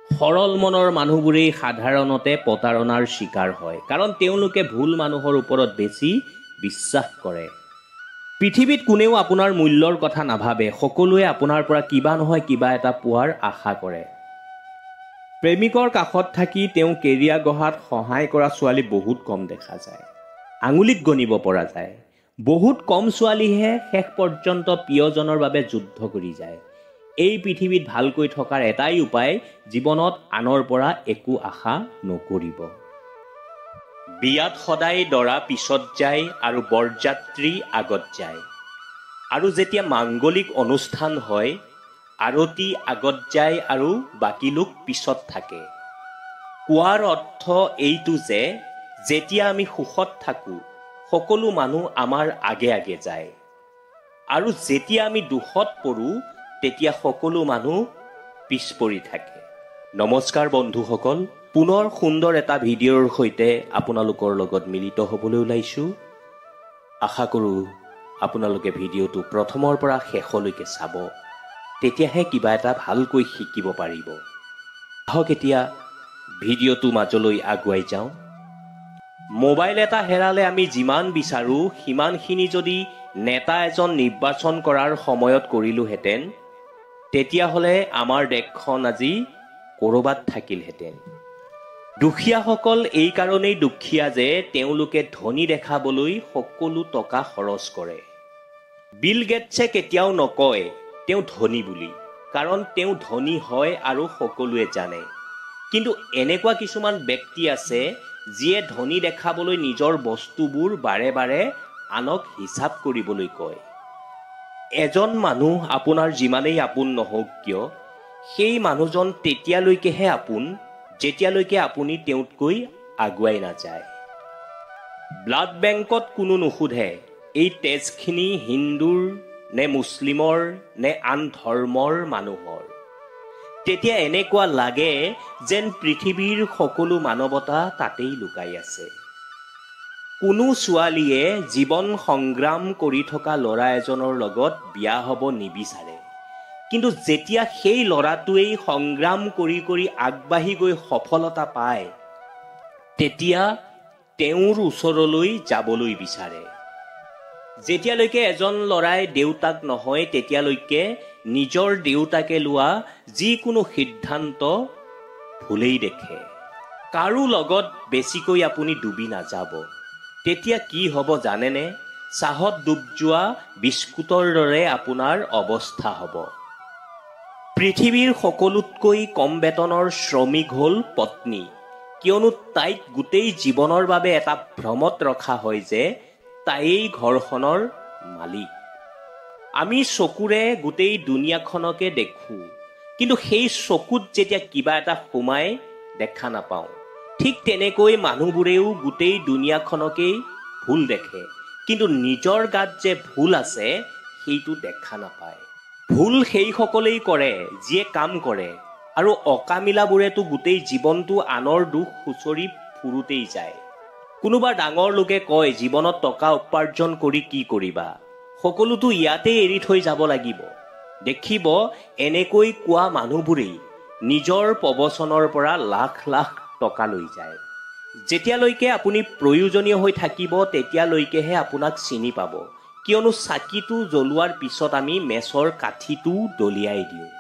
সৰল মনৰ মানুহবোৰেই সাধাৰণতে প্ৰতাৰণাৰ শিকাৰ হয়, কাৰণ তেওঁলোকে ভুল মানুহৰ ওপৰত বেছি বিশ্বাস কৰে। পৃথিৱীত কোনেও আপোনাৰ মূল্যৰ কথা নাভাবে, সকলোৱে আপোনাৰ পৰা কিবা নহয় কিবা এটা পোৱাৰ আশা কৰে। প্ৰেমিকৰ কাষত থাকি তেওঁ কেৰিয়াৰ গঢ়াত সহায় কৰা ছোৱালী বহুত কম দেখা যায়, আঙুলিত গণিব পৰা যায়। বহুত কম ছোৱালীহে শেষ পৰ্যন্ত প্ৰিয়জনৰ বাবে যুদ্ধ কৰি যায়। এই পৃথিৱীত ভালকৈ থকাৰ এটাই উপায়, জীৱনত আনৰ পৰা একো আশা নকৰিব। বিয়াত সদায় দৰা পিছত যায় আৰু বৰযাত্ৰী আগত যায়, আৰু যেতিয়া মাংগলিক অনুষ্ঠান হয় আৰতি আগত যায় আৰু বাকী লোক পিছত থাকে। কোৱাৰ অৰ্থ এইটো যে যেতিয়া আমি সুখত থাকোঁ সকলো মানুহ আমাৰ আগে আগে যায়, আৰু যেতিয়া আমি দুখত পৰোঁ তেতিয়া সকলো মানুহ পিছ পৰি থাকে। নমস্কাৰ বন্ধুসকল, পুনৰ সুন্দৰ এটা ভিডিঅ'ৰ সৈতে আপোনালোকৰ লগত মিলিত হ'বলৈ ওলাইছোঁ। আশা কৰোঁ আপোনালোকে ভিডিঅ'টো প্ৰথমৰ পৰা শেষলৈকে চাব, তেতিয়াহে কিবা এটা ভালকৈ শিকিব পাৰিব। আহক এতিয়া ভিডিঅ'টো মাজলৈ আগুৱাই যাওঁ। মোবাইল এটা হেৰালে আমি যিমান বিচাৰোঁ সিমানখিনি যদি নেতা এজন নিৰ্বাচন কৰাৰ সময়ত কৰিলোহেঁতেন, তেতিয়াহ'লে আমাৰ দেশখন আজি ক'ৰবাত থাকিলহেঁতেন। দুখীয়াসকল এই কাৰণেই দুখীয়া যে তেওঁলোকে ধনী দেখাবলৈ সকলো টকা খৰচ কৰে। বিল গেটছে কেতিয়াও নকয় তেওঁ ধনী বুলি, কাৰণ তেওঁ ধনী হয় আৰু সকলোৱে জানে। কিন্তু এনেকুৱা কিছুমান ব্যক্তি আছে যিয়ে ধনী দেখাবলৈ নিজৰ বস্তুবোৰ বাৰে বাৰে আনক হিচাপ কৰিবলৈ কয়। এজন মানুহ আপোনাৰ যিমানেই আপোন নহওক কিয়, সেই মানুহজন তেতিয়ালৈকেহে আপোন যেতিয়ালৈকে আপুনি তেওঁতকৈ আগুৱাই নাযায়। ব্লাড বেংকত কোনো নুসুধে এই তেজখিনি হিন্দুৰ নে মুছলিমৰ নে আন ধৰ্মৰ মানুহৰ। তেতিয়া এনেকুৱা লাগে যেন পৃথিৱীৰ সকলো মানৱতা তাতেই লুকাই আছে। কোনো ছোৱালীয়ে জীৱন সংগ্ৰাম কৰি থকা ল'ৰা এজনৰ লগত বিয়া হ'ব নিবিচাৰে, কিন্তু যেতিয়া সেই ল'ৰাটোৱেই সংগ্ৰাম কৰি কৰি আগবাঢ়ি গৈ সফলতা পায়, তেতিয়া তেওঁৰ ওচৰলৈ যাবলৈ বিচাৰে। যেতিয়ালৈকে এজন ল'ৰাই দেউতাক নহয় তেতিয়ালৈকে নিজৰ দেউতাকে লোৱা যিকোনো সিদ্ধান্ত ভুলেই দেখে। কাৰো লগত বেছিকৈ আপুনি ডুবি নাযাব, তেতিয়া কি হ'ব জানেনে? চাহত ডুব যোৱা বিস্কুটৰ দৰে আপোনাৰ অৱস্থা হ'ব। পৃথিৱীৰ সকলোতকৈ কম বেতনৰ শ্ৰমিক হ'ল পত্নী, কিয়নো তাইক গোটেই জীৱনৰ বাবে এটা ভ্ৰমত ৰখা হয় যে তাইয়েই ঘৰখনৰ মালিক। আমি চকুৰে গোটেই দুনিয়াখনকে দেখোঁ, কিন্তু সেই চকুত যেতিয়া কিবা এটা সোমাই দেখা নাপাওঁ। ঠিক তেনেকৈ মানুহবোৰেও গোটেই দুনিয়াখনকেই ভুল দেখে, কিন্তু নিজৰ গাত যে ভুল আছে সেইটো দেখা নাপায়। ভুল সেইসকলেই কৰে যিয়ে কাম কৰে, আৰু অকামিলাবোৰেতো গোটেই জীৱনটো আনৰ দুখ খুচৰি ফুৰোতেই যায়। কোনোবা ডাঙৰ লোকে কয় জীৱনত টকা উপাৰ্জন কৰি কি কৰিবা, সকলোতো ইয়াতেই এৰি থৈ যাব লাগিব। দেখিব এনেকৈ কোৱা মানুহবোৰেই নিজৰ প্ৰবচনৰ পৰা লাখ লাখ টকা লৈ যায়। যেতিয়ালৈকে আপুনি প্ৰয়োজনীয় হৈ থাকিব তেতিয়ালৈকেহে আপোনাক চিনি পাব, কিয়নো চাকিটো জ্বলোৱাৰ পিছত আমি মেচৰ কাঠিটো দলিয়াই দিওঁ।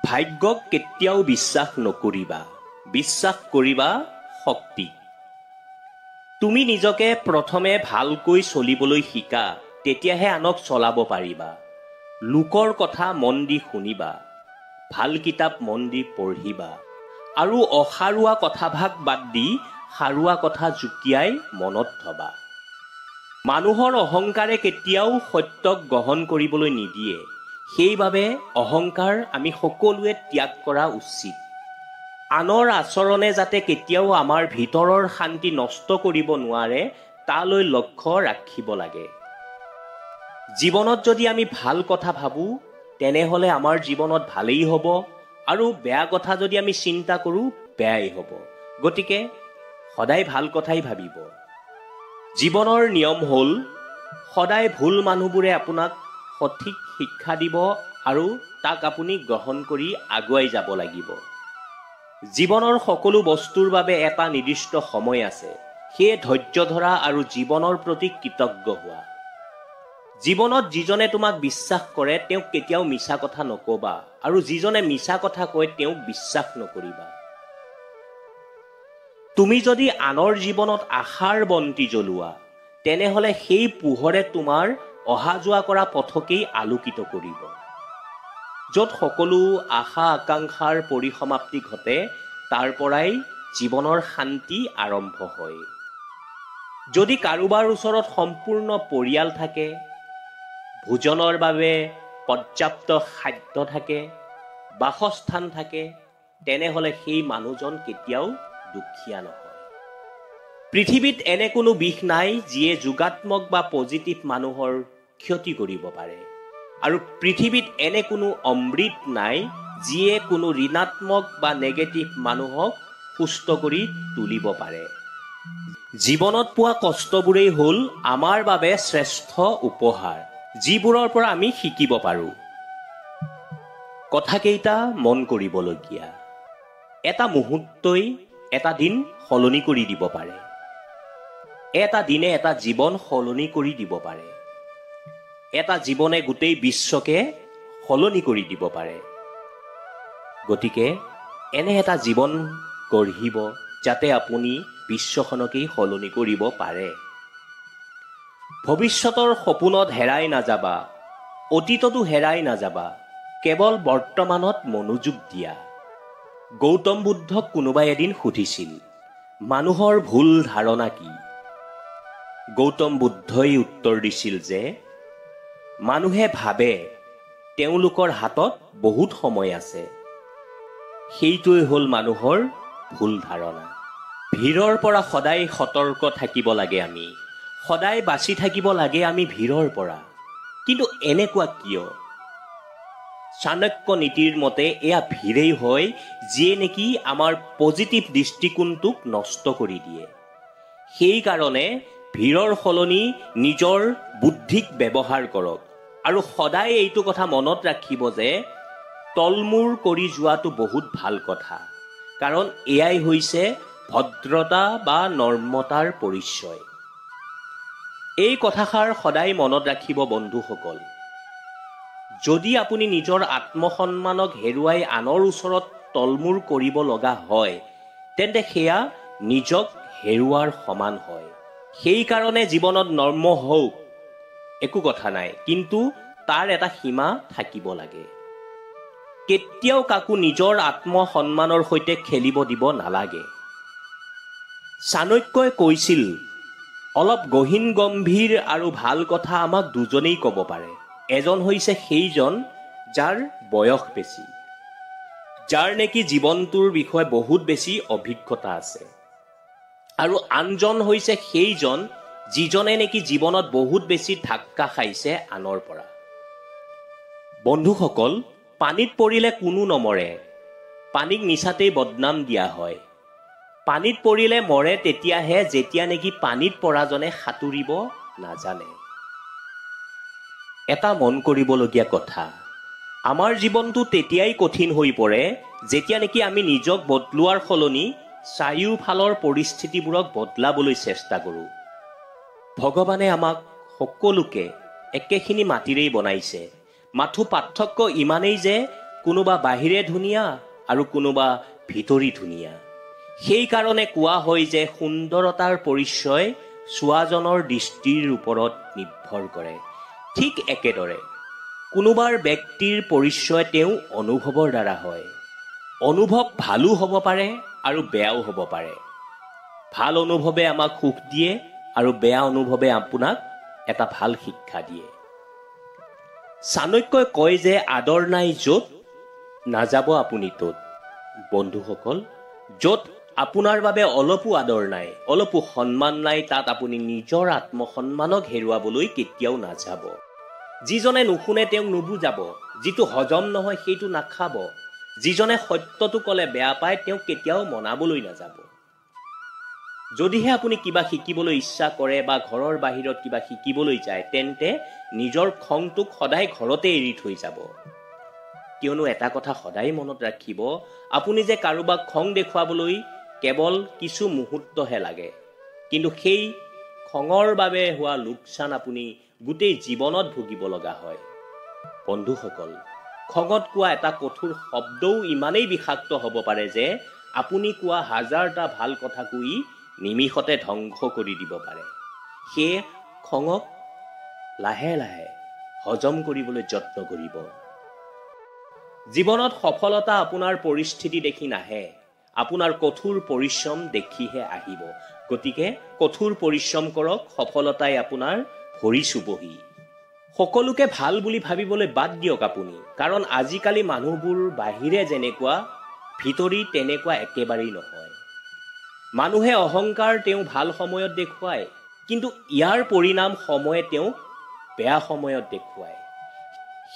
ভাগ্যক কেতিয়াও বিশ্বাস নকৰিবা, বিশ্বাস কৰিবা শক্তিক। তুমি নিজকে প্ৰথমে ভালকৈ চলিবলৈ শিকা, তেতিয়াহে আনক চলাব পাৰিবা। লোকৰ কথা মন দি শুনিবা, ভাল কিতাপ মন দি পঢ়িবা, আৰু অসাৰুৱা কথাভাগ বাদ দি সাৰুৱা কথা জুকিয়াই মনত থবা। মানুহৰ অহংকাৰে কেতিয়াও সত্যক গ্ৰহণ কৰিবলৈ নিদিয়ে, সেইবাবে অহংকাৰ আমি সকলোৱে ত্যাগ কৰা উচিত। আনৰ আচৰণে যাতে কেতিয়াও আমাৰ ভিতৰৰ শান্তি নষ্ট কৰিব নোৱাৰে তালৈ লক্ষ্য ৰাখিব লাগে। জীৱনত যদি আমি ভাল কথা ভাবোঁ তেনেহ'লে আমাৰ জীৱনত ভালেই হ'ব, আৰু বেয়া কথা যদি আমি চিন্তা কৰোঁ বেয়াই হ'ব। গতিকে সদায় ভাল কথাই ভাবিব। জীৱনৰ নিয়ম হ'ল সদায় ভুল মানুহবোৰে আপোনাক সঠিক শিক্ষা দিব আৰু তাক আপুনি গ্ৰহণ কৰি আগুৱাই যাব লাগিব। জীৱনৰ সকলো বস্তুৰ বাবে এটা নিৰ্দিষ্ট সময় আছে। সেয়ে ধৈৰ্য ধৰা আৰু জীৱনৰ প্ৰতি কৃতজ্ঞ হোৱা। জীৱনত যিজনে তোমাক বিশ্বাস কৰে তেওঁক কেতিয়াও মিছা কথা নকবা, আৰু যিজনে মিছা কথা কয় তেওঁক বিশ্বাস নকৰিবা। তুমি যদি আনৰ জীৱনত আশাৰ বন্তি জ্বলোৱা, তেনেহলে সেই পোহৰে তোমাৰ অহা যোৱা কৰা পথকেই আলোকিত কৰিব। য'ত সকলো আশা আকাংক্ষাৰ পৰিসমাপ্তি ঘটে, তাৰ পৰাই জীৱনৰ শান্তি আৰম্ভ হয়। যদি কাৰোবাৰ ওচৰত সম্পূৰ্ণ পৰিয়াল থাকে, ভোজনৰ বাবে পৰ্যাপ্ত খাদ্য থাকে, বাসস্থান থাকে, তেনেহলে সেই মানুহজন কেতিয়াও দুখীয়া নহয়। পৃথিৱীত এনে কোনো বিষ নাই যিয়ে যোগাত্মক বা পজিটিভ মানুহৰ ক্ষতি কৰিব পাৰে, আৰু পৃথিৱীত এনে কোনো অমৃত নাই যিয়ে কোনো ঋণাত্মক বা নেগেটিভ মানুহক সুস্থ কৰি তুলিব পাৰে। জীৱনত পোৱা কষ্টবোৰেই হ'ল আমাৰ বাবে শ্ৰেষ্ঠ উপহাৰ, যিবোৰৰ পৰা আমি শিকিব পাৰোঁ। কথাকেইটা মন কৰিবলগীয়া। এটা মুহূৰ্তই এটা দিন সলনি কৰি দিব পাৰে। এটা দিনে এটা জীৱন সলনি কৰি দিব পাৰে। এটা জীৱনে গোটেই বিশ্বকে সলনি কৰি দিব পাৰে। গতিকে এনে এটা জীৱন গঢ়িব যাতে আপুনি বিশ্বখনকেই সলনি কৰিব পাৰে। ভৱিষ্যতৰ সপোনত হেৰাই নাযাবা, অতীততো হেৰাই নাযাবা, কেৱল বৰ্তমানত মনোযোগ দিয়া। গৌতম বুদ্ধক কোনোবাই এদিন সুধিছিল, মানুহৰ ভুল ধাৰণা কি? গৌতম বুদ্ধই উত্তৰ দিছিল যে মানুহে ভাবে তেওঁলোকৰ হাতত বহুত সময় আছে। সেইটোৱে হ'ল মানুহৰ ভুল ধাৰণা। ভিৰৰ পৰা সদায় সতৰ্ক থাকিব লাগে আমি, সদায় বাচি থাকিব লাগে আমি ভিৰৰ পৰা। কিন্তু এনেকুৱা কিয়? চাণক্য নীতিৰ মতে এয়া ভিৰেই হয় যিয়ে নেকি আমাৰ পজিটিভ দৃষ্টিকোণটোক নষ্ট কৰি দিয়ে। সেইকাৰণে ভিৰৰ সলনি নিজৰ বুদ্ধিক ব্যৱহাৰ কৰক, আৰু সদায় এইটো কথা মনত ৰাখিব যে তলমূৰ কৰি যোৱাটো বহুত ভাল কথা, কাৰণ এয়াই হৈছে ভদ্ৰতা বা নৰ্মতাৰ পৰিচয়। এই কথাষাৰ সদায় মনত ৰাখিব বন্ধুসকল। যদি আপুনি নিজৰ আত্মসন্মানক হেৰুৱাই আনৰ ওচৰত তলমূৰ কৰিব লগা হয়, তেন্তে সেয়া নিজক হেৰুৱাৰ সমান হয়। সেইকাৰণে জীৱনত নৰ্ম হওক, একো কথা নাই, কিন্তু তাৰ এটা সীমা থাকিব লাগে। কেতিয়াও কাকো নিজৰ আত্মসন্মানৰ সৈতে খেলিব দিব নালাগে। চাণক্যই কৈছিল, অলপ গহীন গম্ভীৰ আৰু ভাল কথা আমাক দুজনেই ক'ব পাৰে। এজন হৈছে সেইজন যাৰ বয়স বেছি, যাৰ নেকি জীৱনটোৰ বিষয়ে বহুত বেছি অভিজ্ঞতা আছে, আৰু আনজন হৈছে সেইজন যিজনে নেকি জীৱনত বহুত বেছি ধাক্কা খাইছে আনৰ পৰা। বন্ধুসকল, পানীত পৰিলে কোনো নমৰে, পানীক মিছাতেই বদনাম দিয়া হয়। পানীত পৰিলে মৰে তেতিয়াহে যেতিয়া নেকি পানীত পৰাজনে সাঁতুৰিব নাজানে। এটা মন কৰিবলগীয়া কথা, আমাৰ জীৱনটো তেতিয়াই কঠিন হৈ পৰে যেতিয়া নেকি আমি নিজক বদলোৱাৰ সলনি চাৰিওফালৰ পৰিস্থিতিবোৰক বদলাবলৈ চেষ্টা কৰোঁ। ভগৱানে আমাক সকলোকে একেখিনি মাটিৰেই বনাইছে, মাথো পাৰ্থক্য ইমানেই যে কোনোবা বাহিৰে ধুনীয়া আৰু কোনোবা ভিতৰি ধুনীয়া। সেইকাৰণে কোৱা হয় যে সুন্দৰতাৰ পৰিচয় চোৱাজনৰ দৃষ্টিৰ ওপৰত নিৰ্ভৰ কৰে। ঠিক একেদৰে কোনোবাৰ ব্যক্তিৰ পৰিচয় তেওঁ অনুভৱৰ দ্বাৰা হয়। অনুভৱ ভালো হ'ব পাৰে আৰু বেয়াও হ'ব পাৰে। ভাল অনুভৱে আমাক সুখ দিয়ে আৰু বেয়া অনুভৱে আপোনাক এটা ভাল শিক্ষা দিয়ে। চাণক্যই কয় যে আদৰ নাই য'ত, নাযাব আপুনি ত'ত। বন্ধুসকল, য'ত আপোনাৰ বাবে অলপো আদৰ নাই, অলপো সন্মান নাই, তাত আপুনি নিজৰ আত্মসন্মানক হেৰুৱাবলৈ কেতিয়াও নাযাব। যিজনে নুশুনে তেওঁক নুবুজাব, যিটো হজম নহয় সেইটো নাখাব, যিজনে সত্যটো ক'লে বেয়া পায় তেওঁক কেতিয়াও মনাবলৈ নাযাব। যদিহে আপুনি কিবা শিকিবলৈ ইচ্ছা কৰে বা ঘৰৰ বাহিৰত কিবা শিকিবলৈ যায়, তেন্তে নিজৰ খংটোক সদায় ঘৰতে এৰি থৈ যাব। কিয়নো এটা কথা সদায় মনত ৰাখিব, আপুনি যে কাৰোবাক খং দেখুৱাবলৈ কেৱল কিছু মুহূৰ্তহে লাগে, কিন্তু সেই খঙৰ বাবে হোৱা লোকচান আপুনি গোটেই জীৱনত ভুগিব লগা হয়। বন্ধুসকল, খঙত কোৱা এটা কঠোৰ শব্দও ইমানেই বিষাক্ত হ'ব পাৰে যে আপুনি কোৱা হাজাৰটা ভাল কথাকো ই নিমিষতে ধ্বংস কৰি দিব পাৰে। সেয়ে খঙক লাহে লাহে হজম কৰিবলৈ যত্ন কৰিব। জীৱনত সফলতা আপোনাৰ পৰিস্থিতি দেখি নাহে, আপোনাৰ কঠোৰ পৰিশ্ৰম দেখিহে আহিব। গতিকে কঠোৰ পৰিশ্ৰম কৰক, সফলতাই আপোনাৰ ভৰি চুবহি। সকলোকে ভাল বুলি ভাবিবলৈ বাদ দিয়ক আপুনি, কাৰণ আজিকালি মানুহবোৰ বাহিৰে যেনেকুৱা ভিতৰি তেনেকুৱা একেবাৰেই নহয়। মানুহে অহংকাৰ তেওঁ ভাল সময়ত দেখুৱায়, কিন্তু ইয়াৰ পৰিণাম সময়ে তেওঁক বেয়া সময়ত দেখুৱায়।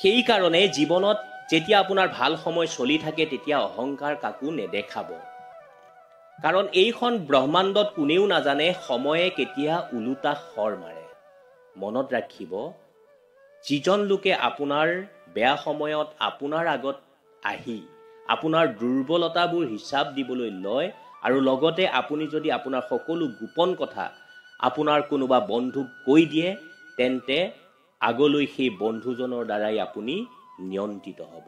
সেইকাৰণে জীৱনত যেতিয়া আপোনাৰ ভাল সময় চলি থাকে তেতিয়া অহংকাৰ কাকো নেদেখাব, কাৰণ এইখন ব্ৰহ্মাণ্ডত কোনেও নাজানে সময়ে কেতিয়া ওলোটা শৰ মাৰে। মনত ৰাখিব, যিজন লোকে আপোনাৰ বেয়া সময়ত আপোনাৰ আগত আহি আপোনাৰ দুৰ্বলতাবোৰ হিচাপ দিবলৈ লয় আৰু লগতে আপুনি যদি আপোনাৰ সকলো গোপন কথা আপোনাৰ কোনোবা বন্ধুক কৈ দিয়ে, তেন্তে আগলৈ সেই বন্ধুজনৰ দ্বাৰাই আপুনি নিয়ন্ত্ৰিত হ'ব।